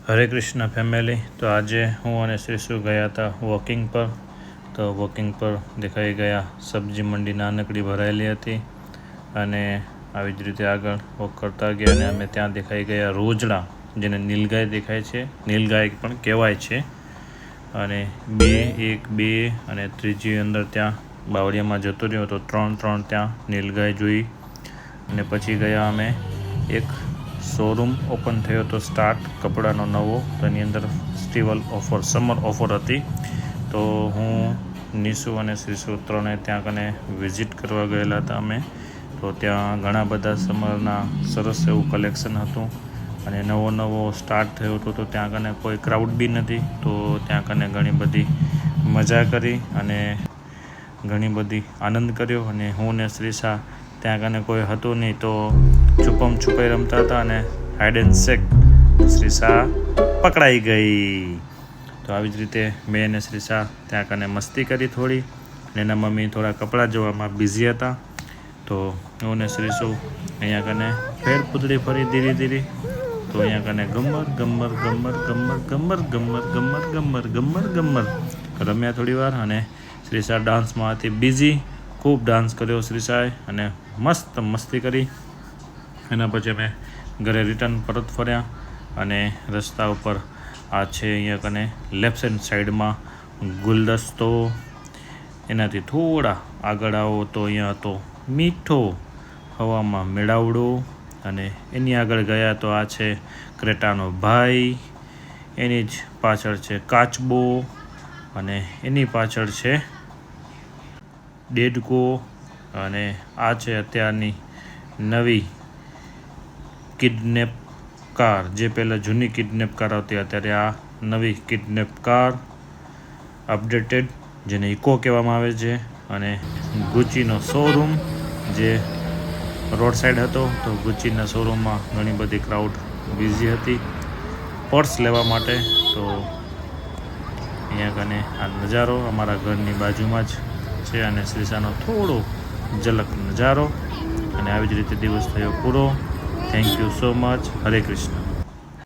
હરે Krishna family. તો આજે હું અને શ્રીશુ ગયા હતા વોકિંગ પર। તો વોકિંગ પર દેખાઈ ગયા સબ્જી મંડી નાનકડી ભરાયેલી હતી અને આવી જ રીતે આગળ વોક કરતા ગયા અને અમે ત્યાં દેખાઈ ગયા રોજડા, જેને નીલગાય દેખાય છે, નીલગાય પણ કહેવાય છે। અને એક બે અને ત્રીજી અંદર ત્યાં બાવળિયામાં જતો રહ્યો તો ત્રણ ત્યાં નીલગાય જોઈ। અને પછી ગયા અમે એક શોરૂમ ઓપન થયો હતો સ્ટાર્ટ કપડાનો નવો, તો એની અંદર ફેસ્ટિવલ ઓફર, સમર ઓફર હતી। તો હું નિશુ અને શ્રીશુ ત્રણે ત્યાં કને વિઝિટ કરવા ગયેલા હતા અમે। તો ત્યાં ઘણા બધા સમરના સરસ એવું કલેક્શન હતું અને નવો સ્ટાર્ટ થયો હતો, તો ત્યાં કને કોઈ ક્રાઉડ બી નથી। તો ત્યાં કને ઘણી બધી મજા કરી અને ઘણી બધી આનંદ કર્યો। અને હું ને શ્રીશા ત્યાં કને કોઈ હતું નહીં, તો છુપમ છુપાઈ રમતા હતા અને હાઇડ એન્ડ શેક શ્રીશા પકડાઈ ગઈ। તો આવી જ રીતે મેં અને શ્રીશા ત્યાં કને મસ્તી કરી થોડી, અને એના મમ્મી થોડા કપડાં જોવામાં બિઝી હતા। તો હું ને શ્રીશુ અહીંયા કને ફેર પૂતળી ફરી ધીરે ધીરે। તો અહીંયા કને ગમ્મર રમ્યા થોડી વાર, અને શ્રીશા ડાન્સમાં હતી બિઝી, ખૂબ ડાન્સ કર્યો શ્રીશાએ અને મસ્ત મસ્તી કરી। એના પછી અમે ઘરે રિટર્ન પરત ફર્યા અને રસ્તા ઉપર આ છે અહીંયા કને લેફ્ટ હેન્ડ સાઈડમાં ગુલદસ્તો, એનાથી થોડા આગળ આવો તો અહીંયા હતો મીઠો હવામાં મેળાવડો, અને એની આગળ ગયા તો આ છે ક્રેટાનો ભાઈ, એની જ પાછળ છે કાચબો, અને એની પાછળ છે ડેડકો, અને આ છે અત્યારની નવી કિડનેપ કાર, જે પહેલાં જૂની કિડનેપ કાર આવતી, અત્યારે આ નવી કિડનેપ કાર અપડેટેડ, જેને ઇકો કહેવામાં આવે છે। અને ગુચીનો શોરૂમ જે રોડ સાઈડ હતો, તો ગુચીના શોરૂમમાં ઘણી બધી ક્રાઉડ બિઝી હતી પર્સ લેવા માટે। તો અહીંયા કને આ નજારો અમારા ઘરની બાજુમાં જ છે અને શ્રીશાનો થોડો ઝલક નજારો, અને આવી જ રીતે દિવસ થયો પૂરો। Thank you so much. Hare Krishna.